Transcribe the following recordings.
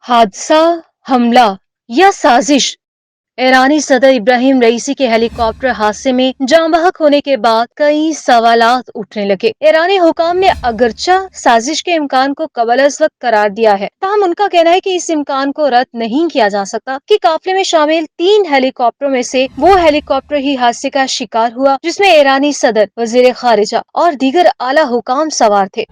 हादसा, हमला या साजिश। ईरानी सदर इब्राहिम रईसी के हेलीकॉप्टर हादसे में जाँ बहक होने के बाद कई सवालात उठने लगे। ईरानी हुकाम ने अगरचा साजिश के इम्कान को कबल-अज़-वक़्त करार दिया है, ताहम उनका कहना है कि इस इम्कान को रद्द नहीं किया जा सकता कि काफिले में शामिल 3 हेलीकॉप्टरों में से वो हेलीकॉप्टर ही हादसे का शिकार हुआ जिसमें ईरानी सदर, वज़ीर खारिजा और दीगर आला हुकाम सवार थे।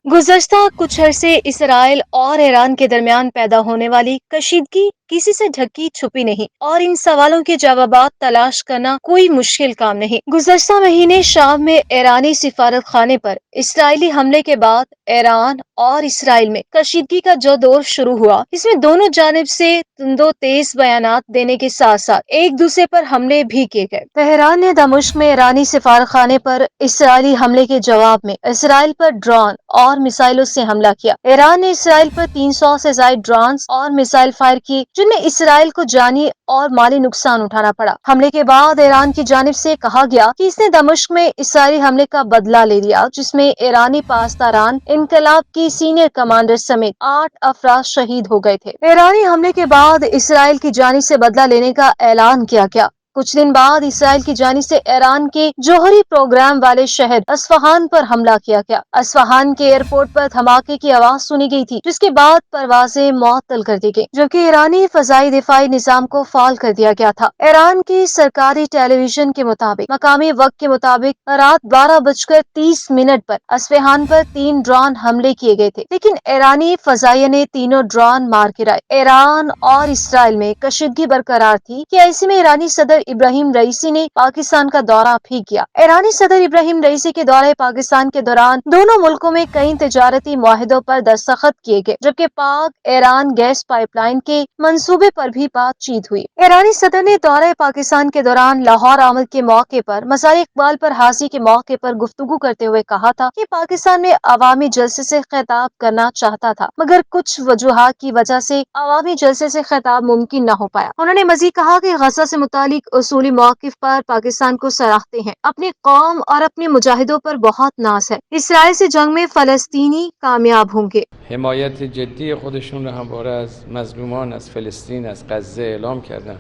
गुज़श्ता कुछ अरसे इसराइल और ईरान के दरमियान पैदा होने वाली कशीदगी किसी से ढकी छुपी नहीं और इन सवालों के जवाबात तलाश करना कोई मुश्किल काम नहीं। गुज़श्ता महीने शाम में ईरानी सिफारत खाने पर इसराइली हमले के बाद ईरान और इसराइल में कशीदगी का जो दौर शुरू हुआ, इसमें दोनों जानिब से दो तेज बयानात देने के साथ साथ एक दूसरे पर हमले भी किए गए। तेहरान ने दमिश्क में ईरानी सिफारत खाने पर इसराइली हमले के जवाब में इसराइल पर ड्रोन और मिसाइलों से हमला किया। ईरान ने इसराइल पर 300 से ज्यादा ड्रोन और मिसाइल फायर किए, जिनमें इसराइल को जानी और माली नुकसान उठाना पड़ा। हमले के बाद ईरान की जानिब से कहा गया कि इसने दमिश्क में इसराइली हमले का बदला ले लिया, जिसमें ईरानी पासदारान इनकलाब की सीनियर कमांडर समेत 8 अफराद शहीद हो गए थे। ईरानी हमले के बाद इसराइल की जानिब से बदला लेने का ऐलान किया गया। कुछ दिन बाद इसराइल की जानिब से ईरान के जौहरी प्रोग्राम वाले शहर अस्फहान पर हमला किया गया। अस्फहान के एयरपोर्ट पर धमाके की आवाज सुनी गई थी, जिसके बाद परवाजें मुअत्तल कर दी गई, जबकि ईरानी फजाई दिफाई निजाम को फाल कर दिया गया था। ईरान की सरकारी टेलीविजन के मुताबिक मकामी वक्त के मुताबिक रात 12:30 पर अस्फहान पर 3 ड्रोन हमले किए गए थे, लेकिन ईरानी फजाइया ने तीनों ड्रोन मार गिराए। ईरान और इसराइल में कशीदगी बरकरार थी कि ऐसे में ईरानी सदर इब्राहिम रईसी ने पाकिस्तान का दौरा भी किया। ईरानी सदर इब्राहिम रईसी के दौरे पाकिस्तान के दौरान दोनों मुल्कों में कई तिजारती मुआहिदों पर दस्तखत किए गए, जबकि पाक ईरान गैस पाइपलाइन के मंसूबे पर भी बातचीत हुई। ईरानी सदर ने दौरे पाकिस्तान के दौरान लाहौर आमद के मौके पर मज़ार इकबाल पर हाजिरी के मौके पर गुफ्तगू करते हुए कहा था कि पाकिस्तान में अवामी जलसे से खिताब करना चाहता था, मगर कुछ वजूहात की वजह से अवामी जलसे से खिताब मुमकिन न हो पाया। उन्होंने मजीद कहा कि गजा से मुतालिक उसूली मौक़िफ़ पर पाकिस्तान को सराहते हैं। अपनी कौम और अपने मुजाहिदों पर बहुत नाज है। इसराइल से जंग में फलस्तीनी कामयाब होंगे। حمایت جدی خودشون را همواره از مظلومان از فلسطین از غزه اعلام کردن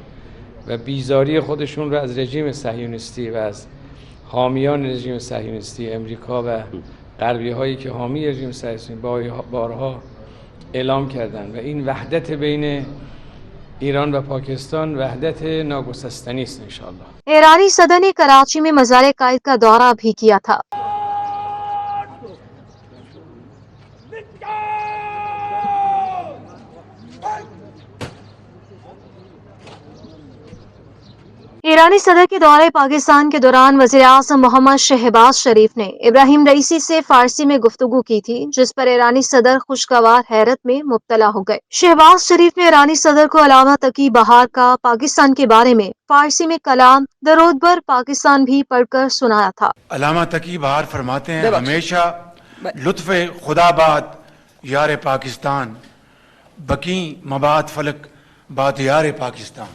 و بیزاری خودشون را از رژیم صهیونیستی و از حامیان رژیم صهیونیستی امریکا و غربی هایی که حامی رژیم صهیونیستی بارها اعلام کردن و این وحدت بین ایران و پاکستان وحدت ناگسستنی است انشاءالله. ईरानी सदर ने कराची में मज़ार कायद का दौरा भी किया था। ईरानी सदर के दौरे पाकिस्तान के दौरान वज़ीर आज़म मोहम्मद शहबाज शरीफ ने इब्राहिम रईसी से फारसी में गुफ्तगू की थी, जिस पर ईरानी सदर खुशगवार हैरत में मुब्तला हो गए। शहबाज शरीफ ने ईरानी सदर को अलामा तकी बहार का पाकिस्तान के बारे में फारसी में कलाम दरूद बर पाकिस्तान भी पढ़कर सुनाया था। अलामा तकी बहार फरमाते हैं, हमेशा लुत्फ़े खुदाबाद यार पाकिस्तान बकी मबाद फलक बात यार पाकिस्तान।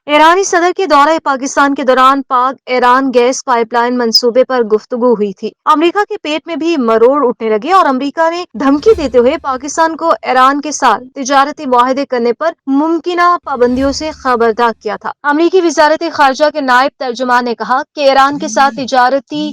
ईरानी सदर के दौरे पाकिस्तान के दौरान पाक ईरान गैस पाइपलाइन मंसूबे पर गुफ्तगू हुई थी। अमेरिका के पेट में भी मरोड़ उठने लगे और अमेरिका ने धमकी देते हुए पाकिस्तान को ईरान के साथ तिजारती मुआहदे करने पर मुमकिना पाबंदियों से खबरदार किया था। अमेरिकी वजारत खारजा के नायब तर्जुमान ने कहा कि ईरान के साथ तिजारती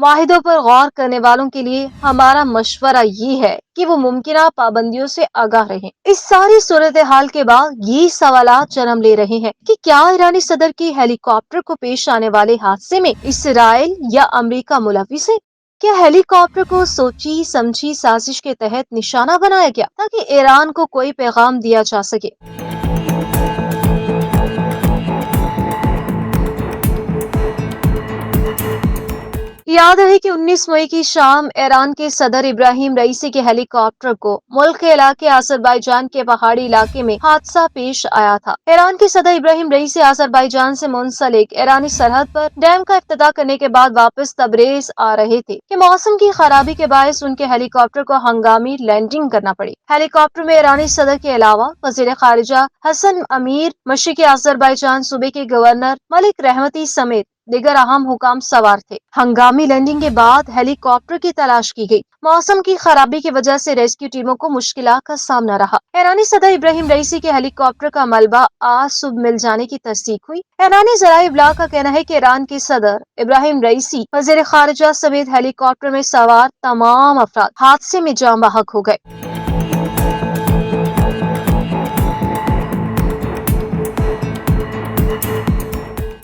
मुआहिदों पर गौर करने वालों के लिए हमारा मशवरा ये है कि वो मुमकिना पाबंदियों से आगाह रहें। इस सारी सूरत हाल के बाद ये सवालात जन्म ले रहे हैं कि क्या ईरानी सदर की हेलीकॉप्टर को पेश आने वाले हादसे में इसराइल या अमेरिका मुलविस है? क्या हेलीकॉप्टर को सोची समझी साजिश के तहत निशाना बनाया गया ताकि ईरान को कोई पैगाम दिया जा सके? याद है कि 19 मई की शाम ईरान के सदर इब्राहिम रईसी के हेलीकॉप्टर को मुल्क के इलाके अजरबैजान के पहाड़ी इलाके में हादसा पेश आया था। ईरान के सदर इब्राहिम रईसी अजरबैजान से मुंसलिक ईरानी सरहद पर डैम का इफ्तिताह करने के बाद वापस तबरेज आ रहे थे कि मौसम की खराबी के बायस उनके हेलीकॉप्टर को हंगामी लैंडिंग करना पड़ी। हेलीकॉप्टर में ईरानी सदर के अलावा वजीर खारिजा हसन अमीर, मशरिकी अजरबैजान सूबे के गवर्नर मलिक रहमती समेत دیگر اہم حکام سوار تھے۔ ہنگامی لینڈنگ کے بعد ہیلی کاپٹر کی تلاش کی گئی۔ موسم کی خرابی کی وجہ سے ریسکیو ٹیموں کو مشکلات کا سامنا رہا۔ ایرانی صدر ابراہیم رئیسی کے ہیلی کاپٹر کا ملبہ آج صبح مل جانے کی تصدیق ہوئی۔ ایرانی ذرائع ابلاغ کا کہنا ہے کہ ایران کے صدر ابراہیم رئیسی، وزیر خارجہ سمیت ہیلی کاپٹر میں سوار تمام افراد حادثے میں جاں بحق ہو گئے۔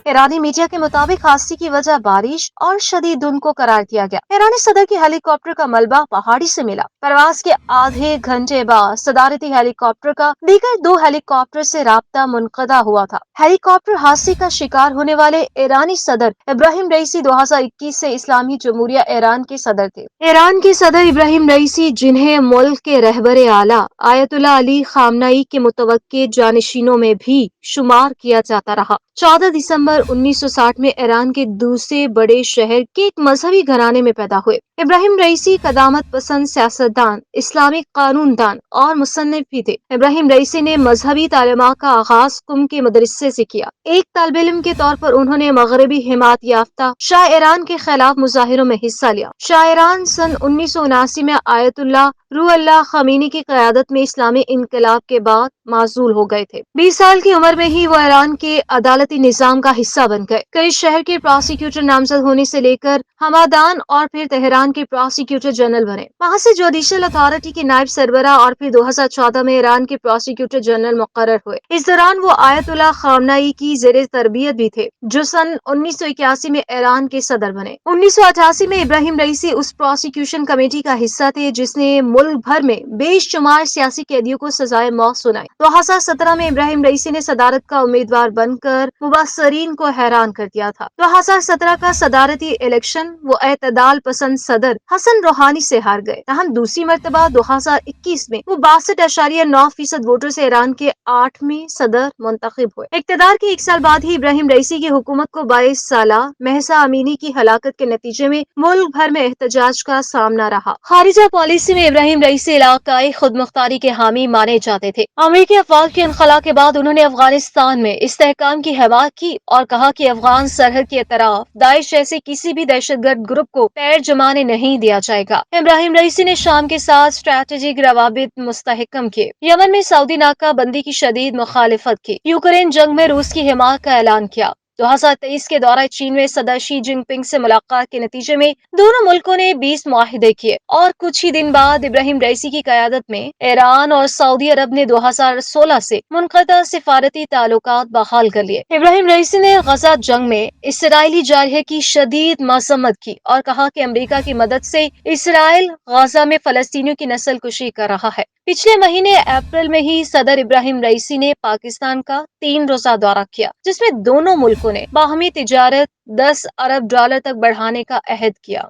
ایرانی میڈیا کے مطابق حادثے کی وجہ بارش اور شدید دھند کو قرار دیا گیا۔ ایرانی صدر کی ہیلی کاپٹر کا ملبہ پہاڑی سے ملا۔ پرواز کے آدھے گھنٹے بعد صدارتی ہیلی کاپٹر کا دیگر 2 ہیلی کاپٹر سے رابطہ منقطع ہوا تھا۔ ہیلی کاپٹر حادثے کا شکار ہونے والے ایرانی صدر ابراہیم رئیسی 2021 سے اسلامی جمہوریہ ایران کے صدر تھے۔ ایران کے صدر ابراہیم رئیسی، جنہیں ملک کے رہبر اعلیٰ آیت اللہ علی خامنئی کے متوقع جانشینوں میں بھی شمار کیا جاتا رہا، 14 دسمبر 1960 میں ایران کے دوسرے بڑے شہر کے ایک مذہبی گھرانے میں پیدا ہوئے۔ ابراہیم رئیسی قدامت پسند سیاستدان، اسلامی قانون دان اور مصنف بھی تھے۔ ابراہیم رئیسی نے مذہبی تعلیمات کا آغاز قم کے مدرسے سے کیا۔ ایک طالب علم کے طور پر انہوں نے مغربی حمایت یافتہ شاہ ایران کے خلاف مظاہروں میں حصہ لیا۔ شاہ ایران سن 1979 میں آیت اللہ روح اللہ خمینی کی قیادت میں اسلامی انقلاب کے بعد معزول ہو گئے تھے۔ 20 سال کی عمر میں ہی وہ ایران کے عدالتی نظام کا حصہ بن گئے۔ کئی شہر کے پراسیکیوٹر نامزد ہونے سے لے کر ہمادان اور پھر تہران کے پراسیکیوٹر جنرل بنے۔ وہاں سے جوڈیشل اتھارٹی کے نائب سربراہ اور پھر 2014 میں ایران کے پراسیکیوٹر جنرل مقرر ہوئے۔ اس دوران وہ آیت اللہ خامنئی کی زیر تربیت بھی تھے، جو سن 1981 میں ایران کے صدر بنے۔ 1988 میں ابراہیم رئیسی اس پراسیکیوشن کمیٹی کا حصہ تھے جس نے ملک بھر میں بے شمار سیاسی قیدیوں کو سزائے موت سنائی۔ 2017 میں ابراہیم رئیسی نے صدارت کا امیدوار بن کر مبصرین کو حیران کر دیا تھا۔ 2017 کا صدارتی الیکشن وہ اعتدال پسند صدر حسن روحانی سے ہار گئے، تاہم دوسری مرتبہ 2021 میں وہ 62.9% ووٹر سے ایران کے 8ویں صدر منتخب ہوئے۔ اقتدار کے 1 سال بعد ہی ابراہیم رئیسی کی حکومت کو 22 سالہ مہسا امینی کی ہلاکت کے نتیجے میں ملک بھر میں احتجاج کا سامنا رہا۔ خارجہ پالیسی میں ابراہیم رئیسی علاقائی خود مختاری کے حامی مانے جاتے تھے۔ امریکی افواج کے انخلا کے بعد انہوں نے افغانستان میں استحکام کی حمایت کی اور کہا کہ افغان سرحد کے اطراف داعش جیسے کسی بھی دہشت گرد گروپ کو پیر جمانے نہیں دیا جائے گا۔ ابراہیم رئیسی نے شام کے ساتھ اسٹریٹجک روابط مستحکم کیے، یمن میں سعودی ناکہ بندی کی شدید مخالفت کی، یوکرین جنگ میں روس کی حمایت کا اعلان کیا۔ 2023 کے دورہ چین میں صدر شی جن پنگ سے ملاقات کے نتیجے میں دونوں ملکوں نے 20 معاہدے کیے اور کچھ ہی دن بعد ابراہیم رئیسی کی قیادت میں ایران اور سعودی عرب نے 2016 سے منقطع سفارتی تعلقات بحال کر لیے۔ ابراہیم رئیسی نے غزہ جنگ میں اسرائیلی جارحیت کی شدید مذمت کی اور کہا کہ امریکہ کی مدد سے اسرائیل غزہ میں فلسطینیوں کی نسل کشی کر رہا ہے۔ پچھلے مہینے اپریل میں ہی صدر ابراہیم رئیسی نے پاکستان کا 3 روزہ دورہ کیا، جس میں دونوں ملکوں نے باہمی تجارت $10 ارب تک بڑھانے کا عہد کیا۔